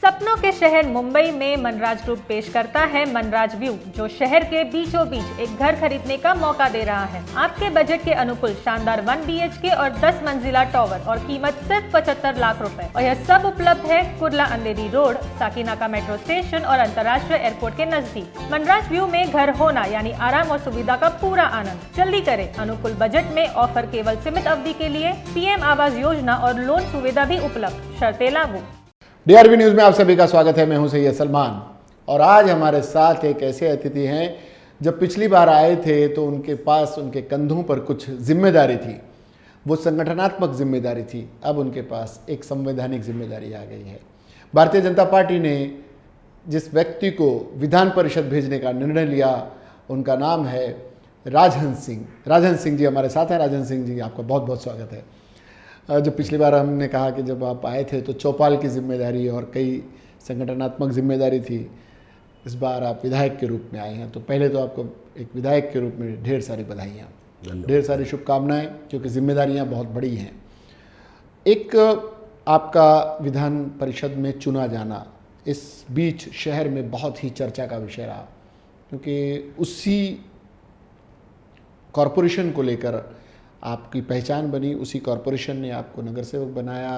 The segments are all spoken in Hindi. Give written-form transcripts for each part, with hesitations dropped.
सपनों के शहर मुंबई में मनराज ग्रुप पेश करता है मनराज व्यू, जो शहर के बीचों बीच एक घर खरीदने का मौका दे रहा है। आपके बजट के अनुकूल शानदार 1 BHK और 10 मंजिला टॉवर और कीमत सिर्फ 75 लाख रुपए। और यह सब उपलब्ध है कुर्ला अंधेरी रोड, साकीनाका मेट्रो स्टेशन और अंतर्राष्ट्रीय एयरपोर्ट के नजदीक। मनराज व्यू में घर होना यानी आराम और सुविधा का पूरा आनंद। जल्दी करें, अनुकूल बजट में ऑफर केवल सीमित अवधि के लिए। PM आवास योजना और लोन सुविधा भी उपलब्ध, शर्तें लागू। DRV न्यूज़ में आप सभी का स्वागत है। मैं हूं सैयद सलमान और आज हमारे साथ एक ऐसे अतिथि हैं जब पिछली बार आए थे तो उनके पास उनके कंधों पर कुछ जिम्मेदारी थी, वो संगठनात्मक जिम्मेदारी थी। अब उनके पास एक संवैधानिक जिम्मेदारी आ गई है। भारतीय जनता पार्टी ने जिस व्यक्ति को विधान परिषद भेजने का निर्णय लिया, उनका नाम है राजहंस सिंह। राजहंस सिंह जी हमारे साथ हैं। राजहंस सिंह जी, आपका बहुत बहुत स्वागत है। जो पिछली बार हमने कहा कि जब आप आए थे तो चौपाल की जिम्मेदारी और कई संगठनात्मक जिम्मेदारी थी, इस बार आप विधायक के रूप में आए हैं। तो पहले तो आपको एक विधायक के रूप में ढेर सारी बधाइयाँ, ढेर सारी शुभकामनाएं, क्योंकि जिम्मेदारियां बहुत बड़ी हैं। एक आपका विधान परिषद में चुना जाना इस बीच शहर में बहुत ही चर्चा का विषय रहा, क्योंकि उसी कॉरपोरेशन को लेकर आपकी पहचान बनी। उसी कॉरपोरेशन ने आपको नगर सेवक बनाया,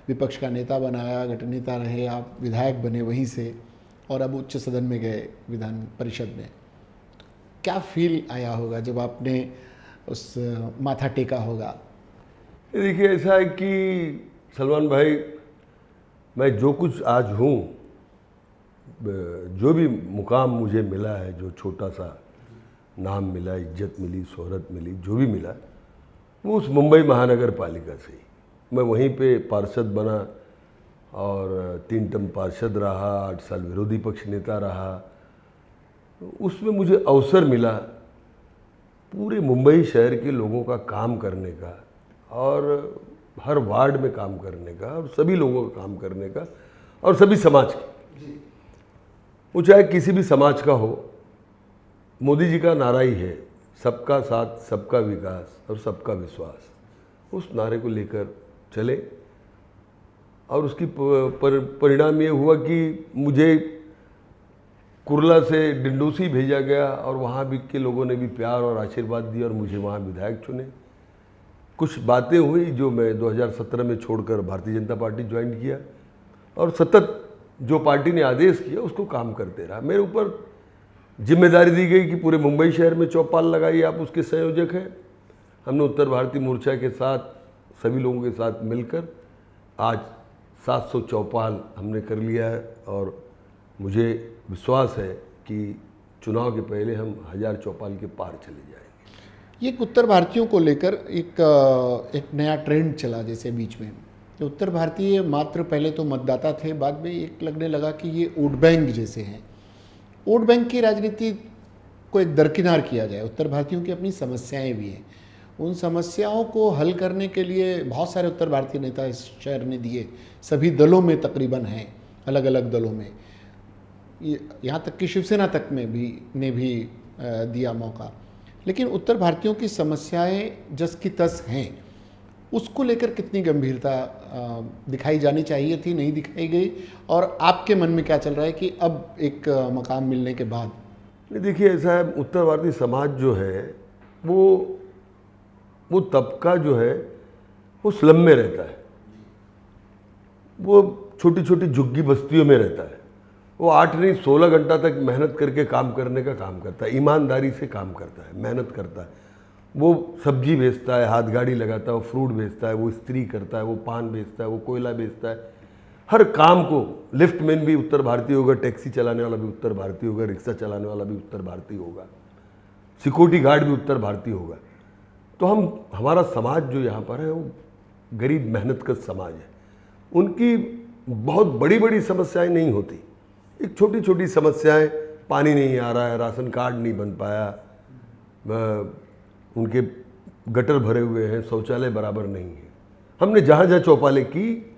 विपक्ष का नेता बनाया, गठन नेता रहे, आप विधायक बने वहीं से और अब उच्च सदन में गए विधान परिषद में। क्या फील आया होगा जब आपने उस माथा टेका होगा? देखिए, ऐसा है कि सलमान भाई, मैं जो कुछ आज हूँ, जो भी मुकाम मुझे मिला है, जो छोटा सा नाम मिला, इज्जत मिली, शोहरत मिली, जो भी मिला, वो उस मुंबई महानगर पालिका से ही। मैं वहीं पे पार्षद बना और 3 टर्म पार्षद रहा, 8 साल विरोधी पक्ष नेता रहा। उसमें मुझे अवसर मिला पूरे मुंबई शहर के लोगों का काम करने का और हर वार्ड में काम करने का और सभी लोगों का काम करने का और सभी समाज के, वो चाहे किसी भी समाज का हो। मोदी जी का नारा ही है, सबका साथ, सबका विकास और सबका विश्वास। उस नारे को लेकर चले और उसकी परिणाम ये हुआ कि मुझे कुर्ला से डिंडोसी भेजा गया और वहाँ भी के लोगों ने भी प्यार और आशीर्वाद दिया और मुझे वहाँ विधायक चुने। कुछ बातें हुई जो मैं 2017 में छोड़कर भारतीय जनता पार्टी ज्वाइन किया और सतत जो पार्टी ने आदेश किया उसको काम करते रहा। मेरे ऊपर जिम्मेदारी दी गई कि पूरे मुंबई शहर में चौपाल लगाइए, आप उसके संयोजक हैं। हमने उत्तर भारतीय मोर्चा के साथ सभी लोगों के साथ मिलकर आज 700 चौपाल हमने कर लिया है और मुझे विश्वास है कि चुनाव के पहले हम 1000 चौपाल के पार चले जाएंगे। ये उत्तर भारतीयों को लेकर एक नया ट्रेंड चला, जैसे बीच में कि उत्तर भारतीय मात्र पहले तो मतदाता थे, बाद में एक लगने लगा कि ये वोट बैंक जैसे हैं। वोट बैंक की राजनीति को एक दरकिनार किया जाए। उत्तर भारतीयों की अपनी समस्याएं भी हैं, उन समस्याओं को हल करने के लिए बहुत सारे उत्तर भारतीय नेता इस शहर ने दिए। सभी दलों में तकरीबन हैं, अलग अलग दलों में, यहाँ तक कि शिवसेना तक में भी दिया मौका। लेकिन उत्तर भारतीयों की समस्याएं जस की तस हैं, उसको लेकर कितनी गंभीरता दिखाई जानी चाहिए थी, नहीं दिखाई गई? और आपके मन में क्या चल रहा है कि अब एक मकाम मिलने के बाद? देखिए, ऐसा है, उत्तर भारतीय समाज जो है वो तबका जो है वो स्लम में रहता है, वो छोटी छोटी झुग्गी बस्तियों में रहता है। वो 8 नहीं 16 घंटा तक मेहनत करके काम करने का काम करता है, ईमानदारी से काम करता है, मेहनत करता है। वो सब्जी बेचता है, हाथ गाड़ी लगाता है, वो फ्रूट बेचता है, वो इस्त्री करता है, वो पान बेचता है, वो कोयला बेचता है। हर काम को, लिफ्टमैन भी उत्तर भारतीय होगा, टैक्सी चलाने वाला भी उत्तर भारतीय होगा, रिक्शा चलाने वाला भी उत्तर भारतीय होगा, सिक्योरिटी गार्ड भी उत्तर भारतीय होगा। तो हमारा समाज जो यहाँ पर है वो गरीब मेहनतकश समाज है। उनकी बहुत बड़ी बड़ी समस्याएं नहीं होती, एक छोटी छोटी समस्याएं, पानी नहीं आ रहा है, राशन कार्ड नहीं बन पाया, उनके गटर भरे हुए हैं, शौचालय बराबर नहीं है। हमने जहाँ जहाँ चौपालें की,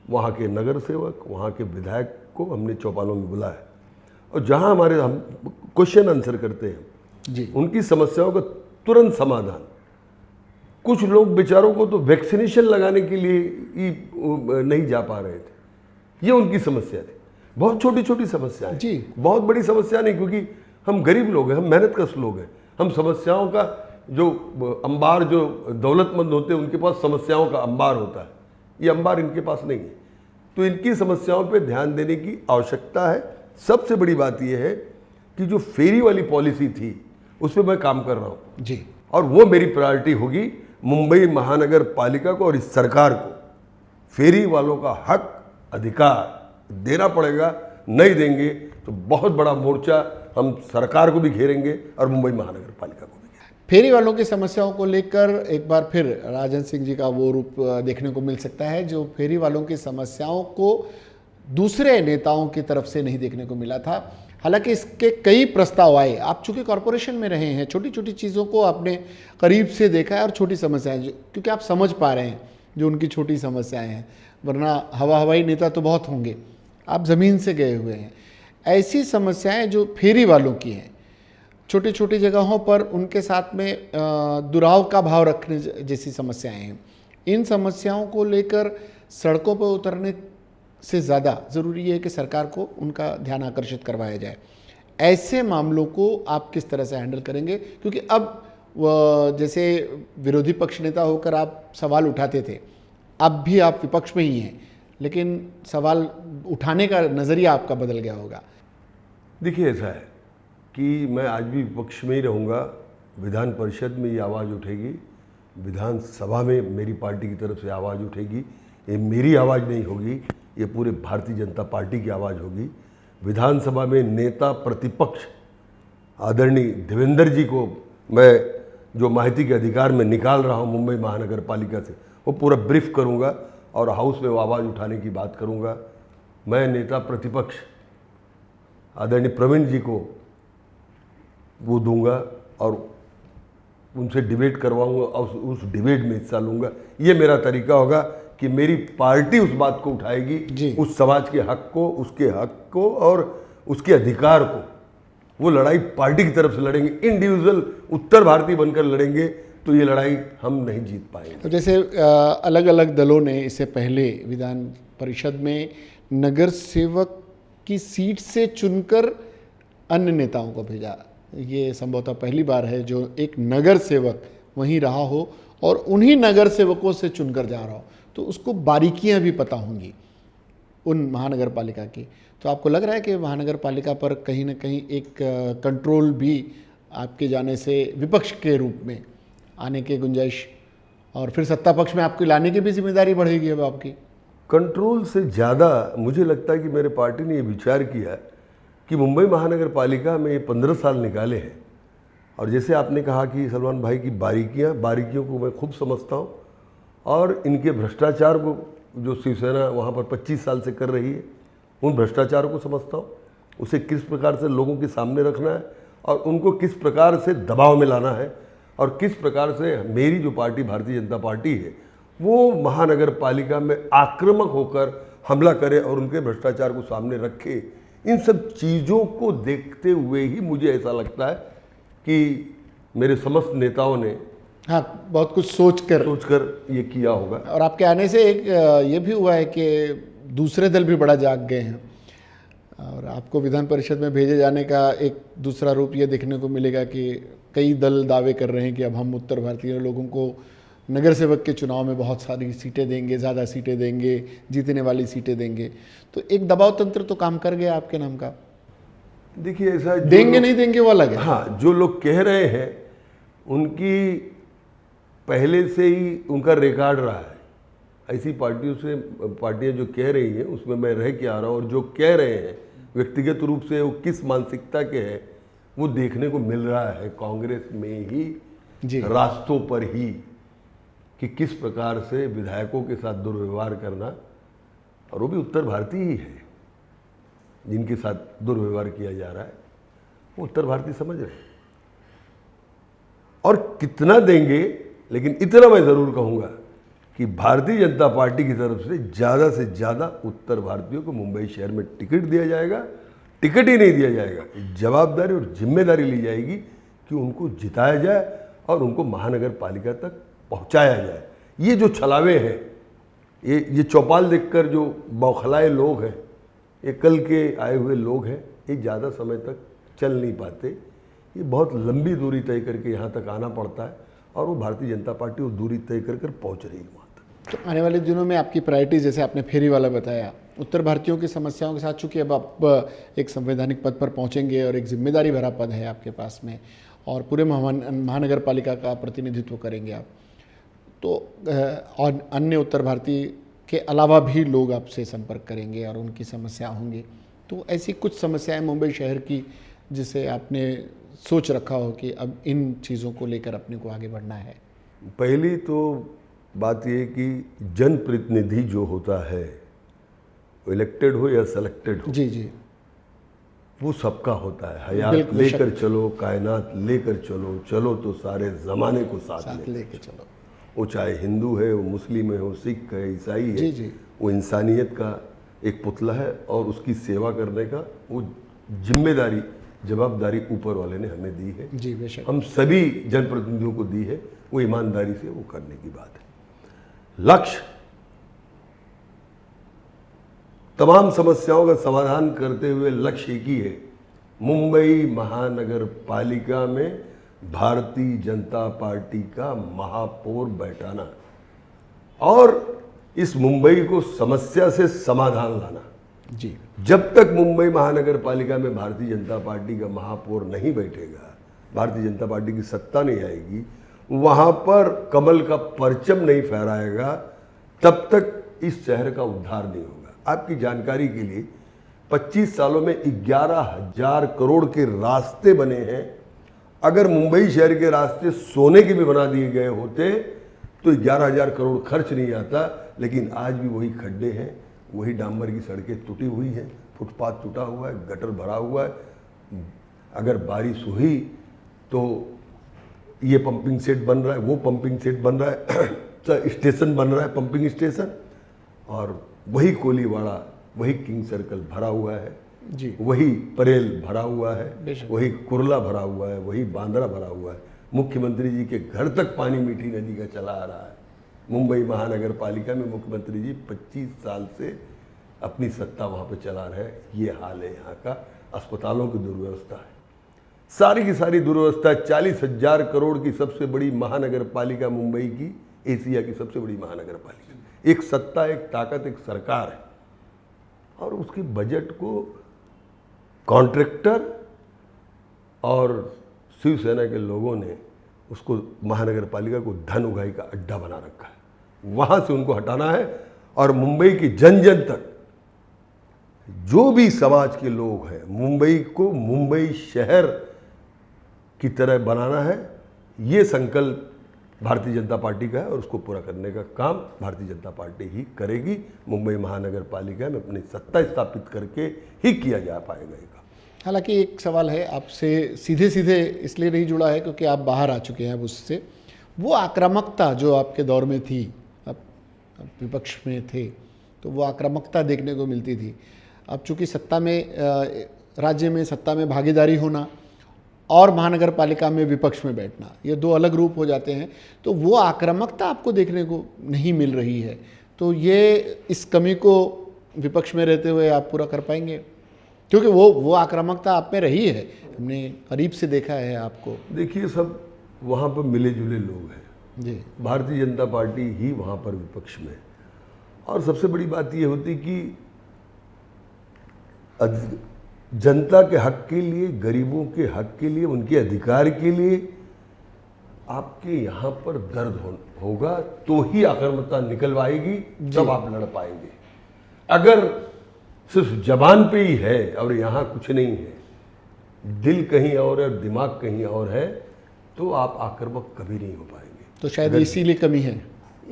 वहाँ के नगर सेवक, वहाँ के विधायक को हमने चौपालों में बुलाया और जहाँ हम क्वेश्चन आंसर करते हैं जी, उनकी समस्याओं का तुरंत समाधान। कुछ लोग बेचारों को तो वैक्सीनेशन लगाने के लिए ही नहीं जा पा रहे थे, ये उनकी समस्या थी। बहुत छोटी छोटी समस्याएं जी। बहुत बड़ी समस्या नहीं, क्योंकि हम गरीब लोग हैं, हम मेहनतकश लोग हैं। हम समस्याओं का जो अंबार, जो दौलतमंद होते हैं उनके पास समस्याओं का अंबार होता है, ये अंबार इनके पास नहीं है। तो इनकी समस्याओं पे ध्यान देने की आवश्यकता है। सबसे बड़ी बात यह है कि जो फेरी वाली पॉलिसी थी उस पर मैं काम कर रहा हूँ जी। और वो मेरी प्रायोरिटी होगी। मुंबई महानगर पालिका को और इस सरकार को फेरी वालों का हक अधिकार देना पड़ेगा। नहीं देंगे तो बहुत बड़ा मोर्चा हम सरकार को भी घेरेंगे और मुंबई महानगर पालिका को भी घेरेंगे। फेरी वालों की समस्याओं को लेकर एक बार फिर राजन सिंह जी का वो रूप देखने को मिल सकता है जो फेरी वालों की समस्याओं को दूसरे नेताओं की तरफ से नहीं देखने को मिला था। हालांकि इसके कई प्रस्ताव आए। आप चूंकि कॉरपोरेशन में रहे हैं, छोटी छोटी चीज़ों को आपने करीब से देखा है और छोटी समस्याएं क्योंकि आप समझ पा रहे हैं जो उनकी छोटी समस्याएं हैं, वरना हवाई नेता तो बहुत होंगे, आप ज़मीन से गए हुए हैं। ऐसी समस्याएं जो फेरी वालों की हैं, छोटी छोटी जगहों पर उनके साथ में दुराव का भाव रखने जैसी समस्याएं हैं, इन समस्याओं को लेकर सड़कों पर उतरने से ज़्यादा ज़रूरी है कि सरकार को उनका ध्यान आकर्षित करवाया जाए। ऐसे मामलों को आप किस तरह से हैंडल करेंगे? क्योंकि अब जैसे विरोधी पक्ष नेता होकर आप सवाल उठाते थे, अब भी आप विपक्ष में ही हैं, लेकिन सवाल उठाने का नज़रिया आपका बदल गया होगा। देखिए, ऐसा है कि मैं आज भी विपक्ष में ही रहूँगा। विधान परिषद में ये आवाज़ उठेगी, विधानसभा में मेरी पार्टी की तरफ से आवाज़ उठेगी। ये मेरी आवाज़ नहीं होगी, ये पूरे भारतीय जनता पार्टी की आवाज़ होगी। विधानसभा में नेता प्रतिपक्ष आदरणीय देवेंद्र जी को मैं जो माहिती के अधिकार में निकाल रहा हूँ मुंबई महानगर पालिका से, वो पूरा ब्रीफ करूँगा और हाउस में वो आवाज़ उठाने की बात करूँगा। मैं नेता प्रतिपक्ष आदरणीय प्रवीण जी को वो दूंगा और उनसे डिबेट करवाऊंगा और उस डिबेट में हिस्सा लूँगा। ये मेरा तरीका होगा कि मेरी पार्टी उस बात को उठाएगी, उस समाज के हक को, उसके हक को और उसके अधिकार को। वो लड़ाई पार्टी की तरफ से लड़ेंगे। इंडिविजुअल उत्तर भारतीय बनकर लड़ेंगे तो ये लड़ाई हम नहीं जीत पाएंगे। तो जैसे अलग अलग दलों ने इससे पहले विधान परिषद में नगर सेवक की सीट से चुनकर अन्य नेताओं को भेजा, ये संभवतः पहली बार है जो एक नगर सेवक वहीं रहा हो और उन्हीं नगर सेवकों से चुनकर जा रहा हो, तो उसको बारीकियां भी पता होंगी उन महानगर पालिका की। तो आपको लग रहा है कि महानगर पालिका पर कहीं ना कहीं एक कंट्रोल भी आपके जाने से विपक्ष के रूप में आने की गुंजाइश और फिर सत्ता पक्ष में आपको लाने की भी जिम्मेदारी बढ़ेगी अब आपकी? कंट्रोल से ज़्यादा मुझे लगता है कि मेरे पार्टी ने ये विचार किया कि मुंबई महानगर पालिका में ये 15 साल निकाले हैं और जैसे आपने कहा कि सलमान भाई की बारीकियों को मैं खूब समझता हूँ और इनके भ्रष्टाचार को जो शिवसेना वहाँ पर 25 साल से कर रही है उन भ्रष्टाचारों को समझता हूँ। उसे किस प्रकार से लोगों के सामने रखना है और उनको किस प्रकार से दबाव में लाना है और किस प्रकार से मेरी जो पार्टी भारतीय जनता पार्टी है वो महानगर पालिका में आक्रामक होकर हमला करे और उनके भ्रष्टाचार को सामने रखे। इन सब चीज़ों को देखते हुए ही मुझे ऐसा लगता है कि मेरे समस्त नेताओं ने बहुत कुछ सोचकर ये किया होगा। और आपके आने से एक ये भी हुआ है कि दूसरे दल भी बड़ा जाग गए हैं और आपको विधान परिषद में भेजे जाने का एक दूसरा रूप ये देखने को मिलेगा कि कई दल दावे कर रहे हैं कि अब हम उत्तर भारतीय लोगों को नगर सेवक के चुनाव में बहुत सारी सीटें देंगे, ज़्यादा सीटें देंगे, जीतने वाली सीटें देंगे। तो एक दबाव तंत्र तो काम कर गया आपके नाम का। देखिए, ऐसा देंगे नहीं देंगे वो अलग है। हाँ, जो लोग कह रहे हैं उनकी पहले से ही उनका रिकॉर्ड रहा है। ऐसी पार्टियां जो कह रही हैं उसमें मैं रह के आ रहा हूँ और जो कह रहे हैं व्यक्तिगत रूप से वो किस मानसिकता के हैं वो देखने को मिल रहा है कांग्रेस में ही, रास्तों पर ही, कि किस प्रकार से विधायकों के साथ दुर्व्यवहार करना, और वो भी उत्तर भारतीय ही है जिनके साथ दुर्व्यवहार किया जा रहा है, वो उत्तर भारतीय समझ रहे हैं। और कितना देंगे, लेकिन इतना मैं ज़रूर कहूँगा कि भारतीय जनता पार्टी की तरफ से ज़्यादा उत्तर भारतीयों को मुंबई शहर में टिकट दिया जाएगा। टिकट ही नहीं दिया जाएगा, जवाबदारी और जिम्मेदारी ली जाएगी कि उनको जिताया जाए और उनको महानगर पालिका तक पहुंचाया जाए। ये जो छलावे हैं, ये चौपाल देखकर जो बौखलाए लोग हैं, ये कल के आए हुए लोग हैं, ये ज़्यादा समय तक चल नहीं पाते, ये बहुत लंबी दूरी तय करके यहाँ तक आना पड़ता है और वो भारतीय जनता पार्टी वो दूरी तय कर पहुँच रही है वहाँ तक। तो आने वाले दिनों में आपकी प्रायोरिटी, जैसे आपने फेरी वाला बताया, उत्तर भारतीयों की समस्याओं के साथ, चूँकि अब आप एक संवैधानिक पद पर पहुँचेंगे और एक जिम्मेदारी भरा पद है आपके पास में और पूरे महानगर पालिका का प्रतिनिधित्व करेंगे आप, तो और अन्य उत्तर भारतीय के अलावा भी लोग आपसे संपर्क करेंगे और उनकी समस्या होंगी, तो ऐसी कुछ समस्याएं मुंबई शहर की जिसे आपने सोच रखा हो कि अब इन चीज़ों को लेकर अपने को आगे बढ़ना है? पहली तो बात ये कि जनप्रतिनिधि जो होता है, वो इलेक्टेड हो या सेलेक्टेड हो, जी जी, वो सबका होता है। हयात लेकर चलो, कायनात लेकर चलो, चलो तो सारे ज़माने को साथ लेकर चलो। वो चाहे हिंदू है, वो मुस्लिम है, वो सिख है, ईसाई है, जी जी, वो इंसानियत का एक पुतला है और उसकी सेवा करने का वो जिम्मेदारी, जवाबदारी ऊपर वाले ने हमें दी है। जी बेशक, हम सभी जनप्रतिनिधियों को दी है, वो ईमानदारी से वो करने की बात है। लक्ष्य तमाम समस्याओं का समाधान करते हुए लक्ष्य एक ही है, मुंबई महानगर पालिका में भारतीय जनता पार्टी का महापौर बैठाना और इस मुंबई को समस्या से समाधान लाना। जी, जब तक मुंबई महानगर पालिका में भारतीय जनता पार्टी का महापौर नहीं बैठेगा, भारतीय जनता पार्टी की सत्ता नहीं आएगी, वहां पर कमल का परचम नहीं फहराएगा, तब तक इस शहर का उद्धार नहीं होगा। आपकी जानकारी के लिए 25 सालों में 11,000 करोड़ के रास्ते बने हैं। अगर मुंबई शहर के रास्ते सोने के भी बना दिए गए होते तो 11,000 करोड़ खर्च नहीं आता, लेकिन आज भी वही खड्डे हैं, वही डांबर की सड़कें टूटी हुई हैं, फुटपाथ टूटा हुआ है, गटर भरा हुआ है। अगर बारिश हुई तो ये पंपिंग सेट बन रहा है, वो पंपिंग सेट बन रहा है, स्टेशन बन रहा है, पंपिंग स्टेशन, और वही कोलीवाड़ा, वही किंग सर्कल भरा हुआ है जी, वही परेल भरा हुआ है, बेशक। वही कुरला भरा हुआ है, वही बांद्रा भरा हुआ है। मुख्यमंत्री जी के घर तक पानी मीठी नदी का चला आ रहा है। मुंबई महानगर पालिका में मुख्यमंत्री जी 25 साल से अपनी सत्ता वहाँ पे चला रहे। ये हाल है यहाँ का। अस्पतालों की दुर्व्यवस्था है, सारी की सारी दुर्व्यवस्था। 40,000 करोड़ की सबसे बड़ी महानगर पालिका मुंबई की, एशिया की सबसे बड़ी महानगर पालिका। एक सत्ता, एक ताकत, एक सरकार है, और उसके बजट को कॉन्ट्रैक्टर और शिवसेना के लोगों ने उसको महानगर पालिका को धन उगाही का अड्डा बना रखा है। वहाँ से उनको हटाना है और मुंबई की जन जन तक जो भी समाज के लोग हैं, मुंबई को मुंबई शहर की तरह बनाना है। ये संकल्प भारतीय जनता पार्टी का है और उसको पूरा करने का काम भारतीय जनता पार्टी ही करेगी। मुंबई महानगर पालिका में अपनी सत्ता स्थापित करके ही किया जा पाएगा ये काम। हालांकि एक सवाल है आपसे, सीधे सीधे इसलिए नहीं जुड़ा है क्योंकि आप बाहर आ चुके हैं अब उससे। वो आक्रामकता जो आपके दौर में थी, अब विपक्ष में थे तो वो आक्रामकता देखने को मिलती थी। अब चूँकि सत्ता में, राज्य में सत्ता में भागीदारी होना और महानगर पालिका में विपक्ष में बैठना, ये दो अलग रूप हो जाते हैं, तो वो आक्रामकता आपको देखने को नहीं मिल रही है। तो ये इस कमी को विपक्ष में रहते हुए आप पूरा कर पाएंगे? क्योंकि वो आक्रामकता आप में रही है, हमने करीब से देखा है आपको। देखिए, सब वहाँ पर मिले जुले लोग हैं जी, भारतीय जनता पार्टी ही वहाँ पर विपक्ष में। और सबसे बड़ी बात ये होती कि जनता के हक के लिए, गरीबों के हक के लिए, उनके अधिकार के लिए आपके यहाँ पर दर्द होगा तो ही आक्रामकता निकल आएगी, तब आप लड़ पाएंगे। अगर सिर्फ जबान पे ही है और यहाँ कुछ नहीं है, दिल कहीं और है, दिमाग कहीं और है, तो आप आक्रामक कभी नहीं हो पाएंगे। तो शायद इसीलिए कमी है,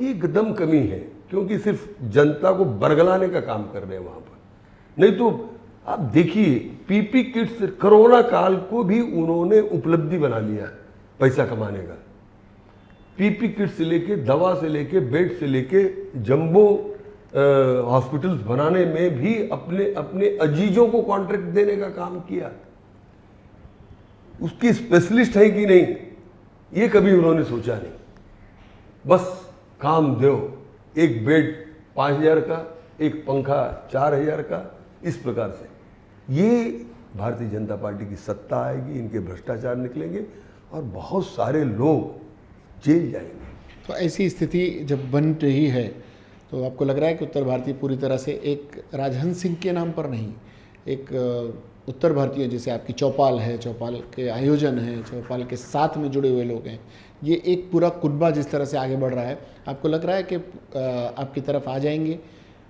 एकदम कमी है, क्योंकि सिर्फ जनता को बरगलाने का काम कर रहे हैं वहाँ पर। नहीं तो आप देखिए, पीपी किट्स कोरोना काल को भी उन्होंने उपलब्धि बना लिया पैसा कमाने का। पीपी किट्स से लेके, दवा से लेके, बेड से लेके, जंबो हॉस्पिटल्स बनाने में भी अपने अपने अजीजों को कॉन्ट्रैक्ट देने का काम किया। उसकी स्पेशलिस्ट है कि नहीं, ये कभी उन्होंने सोचा नहीं। बस काम दो, एक बेड 5,000 का, एक पंखा 4,000 का, इस प्रकार से ये भारतीय जनता पार्टी की सत्ता आएगी, इनके भ्रष्टाचार निकलेंगे और बहुत सारे लोग जेल जाएंगे। तो ऐसी स्थिति जब बन रही है तो आपको लग रहा है कि उत्तर भारतीय पूरी तरह से एक राजहंस सिंह के नाम पर नहीं, एक उत्तर भारतीय जैसे आपकी चौपाल है, चौपाल के आयोजन है, चौपाल के साथ में जुड़े हुए लोग हैं, ये एक पूरा कुनबा जिस तरह से आगे बढ़ रहा है, आपको लग रहा है कि आपकी तरफ आ जाएंगे?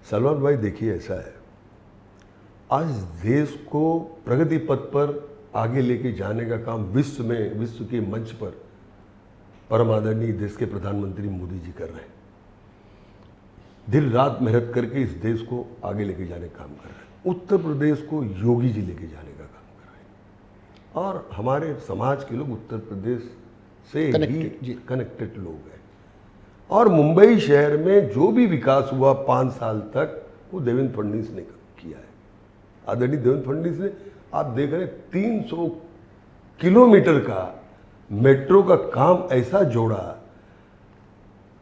सलमान भाई देखिए, ऐसा है, आज देश को प्रगति पथ पर आगे लेके जाने का काम विश्व के मंच पर परम आदरणीय देश के प्रधानमंत्री मोदी जी कर रहे हैं। दिन रात मेहनत करके इस देश को आगे लेके जाने का काम कर रहे हैं। उत्तर प्रदेश को योगी जी लेके जाने का काम कर रहे हैं और हमारे समाज के लोग उत्तर प्रदेश से ही कनेक्टेड लोग हैं। और मुंबई शहर में जो भी विकास हुआ 5 साल तक, वो देवेंद्र फडणवीस ने किया है। आदरणीय देवेंद्र फडणवीस ने, आप देख रहे हैं, 300 किलोमीटर का मेट्रो का काम ऐसा जोड़ा,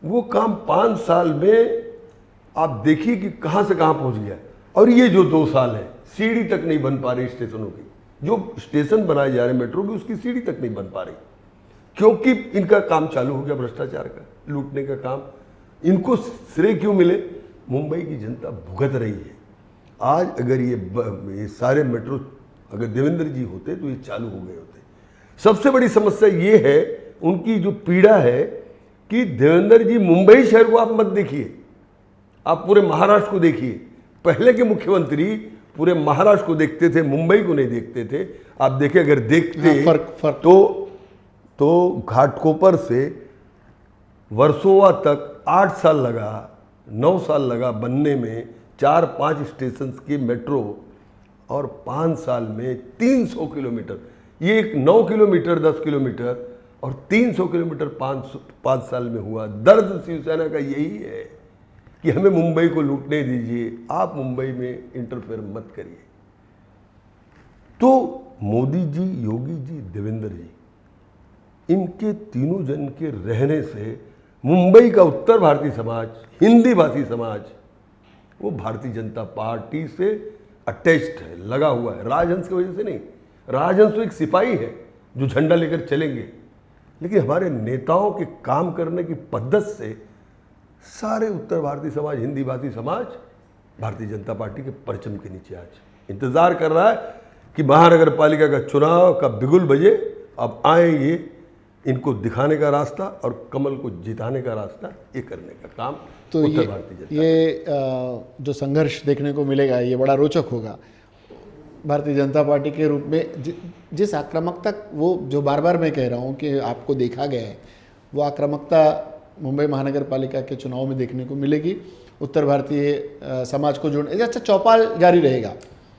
वो काम 5 साल में आप देखिए कि कहां से कहां पहुंच गया। और ये जो 2 साल है, सीढ़ी तक नहीं बन पा रही स्टेशनों की, जो स्टेशन बनाए जा रहे मेट्रो की, उसकी सीढ़ी तक नहीं बन पा रही, क्योंकि इनका काम चालू हो गया भ्रष्टाचार का, लूटने का काम। इनको श्रेय क्यों मिले? मुंबई की जनता भुगत रही है। आज अगर ये सारे मेट्रो अगर देवेंद्र जी होते तो ये चालू हो गए होते। सबसे बड़ी समस्या ये है, उनकी जो पीड़ा है कि देवेंद्र जी, मुंबई शहर को आप मत देखिए, आप पूरे महाराष्ट्र को देखिए। पहले के मुख्यमंत्री पूरे महाराष्ट्र को देखते थे, मुंबई को नहीं देखते थे। आप देखिए, अगर देखते फर्क। तो घाटकोपर से वर्सोवा तक 8 साल लगा, 9 साल लगा बनने में, 4-5 स्टेशन के मेट्रो, और 5 साल में 300 किलोमीटर। ये एक 9 किलोमीटर 10 किलोमीटर और 300 किलोमीटर 5 साल में हुआ। दर्द शिवसेना का यही है कि हमें मुंबई को लूटने दीजिए, आप मुंबई में इंटरफेयर मत करिए। तो मोदी जी, योगी जी, देवेंद्र जी, इनके तीनों जन के रहने से मुंबई का उत्तर भारतीय समाज, हिंदी भाषी समाज, वो भारतीय जनता पार्टी से अटैच्ड है, लगा हुआ है। राजहंस की वजह से नहीं, राजहंस तो एक सिपाही है जो झंडा लेकर चलेंगे, लेकिन हमारे नेताओं के काम करने की पद्धत से सारे उत्तर भारतीय समाज, हिंदी भाषी समाज भारतीय जनता पार्टी के परचम के नीचे आज इंतजार कर रहा है कि महानगर पालिका का चुनाव का बिगुल बजे, अब आए ये इनको दिखाने का रास्ता और कमल को जिताने का रास्ता, ये करने का काम तो उत्तर भारतीय जनता। ये जो संघर्ष देखने को मिलेगा, ये बड़ा रोचक होगा। भारतीय जनता पार्टी के रूप में जिस आक्रामकता, वो जो बार बार मैं कह रहा हूँ कि आपको देखा गया है, वो आक्रामकता मुंबई महानगर पालिका के चुनाव में देखने को मिलेगी। उत्तर भारतीय समाज को जोड़ने, अच्छा, चौपाल जारी रहेगा?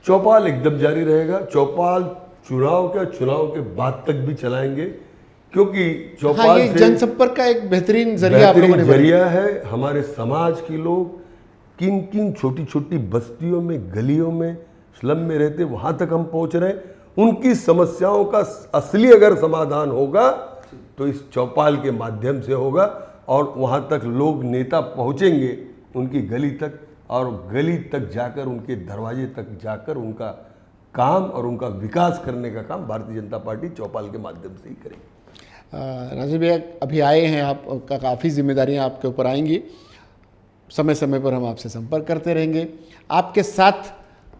चौपाल एकदम जारी रहेगा। चौपाल चुनाव के बाद तक भी चलाएंगे, क्योंकि चौपाल, हाँ, ये जनसंपर्क का एक बेहतरीन जरिया आप लोगों ने जरिया है। हमारे समाज के लोग किन किन छोटी छोटी बस्तियों में, गलियों में, स्लम में रहते, वहां तक हम पहुंच रहे हैं। उनकी समस्याओं का असली अगर समाधान होगा तो इस चौपाल के माध्यम से होगा, और वहां तक लोग, नेता पहुंचेंगे उनकी गली तक, और गली तक जाकर, उनके दरवाजे तक जाकर उनका काम और उनका विकास करने का काम भारतीय जनता पार्टी चौपाल के माध्यम से ही करेगी। राजीव भैया, अभी आए हैं, आपका काफ़ी जिम्मेदारियां आपके ऊपर आएंगी, समय समय पर हम आपसे संपर्क करते रहेंगे। आपके साथ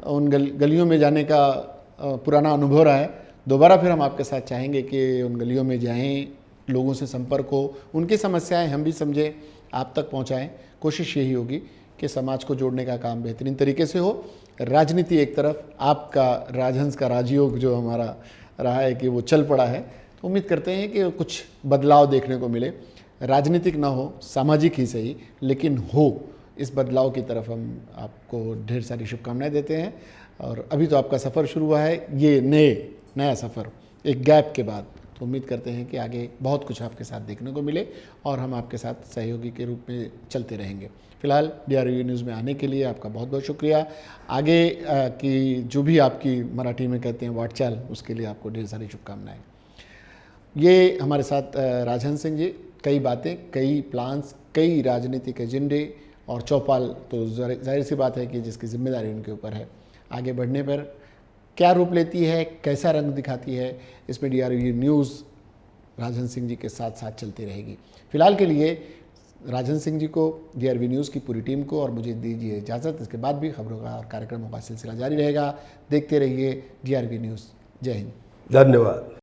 उन गलियों में जाने का पुराना अनुभव रहा है, दोबारा फिर हम आपके साथ चाहेंगे कि उन गलियों में जाएं, लोगों से संपर्क हो, उनकी समस्याएं हम भी समझें, आप तक पहुंचाएं। कोशिश यही होगी कि समाज को जोड़ने का काम बेहतरीन तरीके से हो। राजनीति एक तरफ, आपका राजहंस का राजयोग जो हमारा रहा है कि वो चल पड़ा है, तो उम्मीद करते हैं कि कुछ बदलाव देखने को मिले। राजनीतिक ना हो, सामाजिक ही सही, लेकिन हो। इस बदलाव की तरफ हम आपको ढेर सारी शुभकामनाएं देते हैं। और अभी तो आपका सफ़र शुरू हुआ है, ये नया सफ़र एक गैप के बाद, तो उम्मीद करते हैं कि आगे बहुत कुछ आपके साथ देखने को मिले और हम आपके साथ सहयोगी के रूप में चलते रहेंगे। फिलहाल DRU न्यूज़ में आने के लिए आपका बहुत बहुत शुक्रिया। आगे की जो भी आपकी मराठी में कहते हैं वाटचाल, उसके लिए आपको ढेर सारी शुभकामनाएं। ये हमारे साथ राजहंस सिंह जी, कई बातें, कई प्लान्स, कई राजनीतिक एजेंडे, और चौपाल तो जाहिर सी बात है कि जिसकी जिम्मेदारी उनके ऊपर है। आगे बढ़ने पर क्या रूप लेती है, कैसा रंग दिखाती है, इसमें DRV न्यूज़ राजन सिंह जी के साथ साथ चलती रहेगी। फिलहाल के लिए राजन सिंह जी को, DRV न्यूज़ की पूरी टीम को और मुझे दीजिए इजाज़त। इसके बाद भी खबरों का और कार्यक्रमों का सिलसिला जारी रहेगा। देखते रहिए DRV न्यूज़। जय हिंद। धन्यवाद।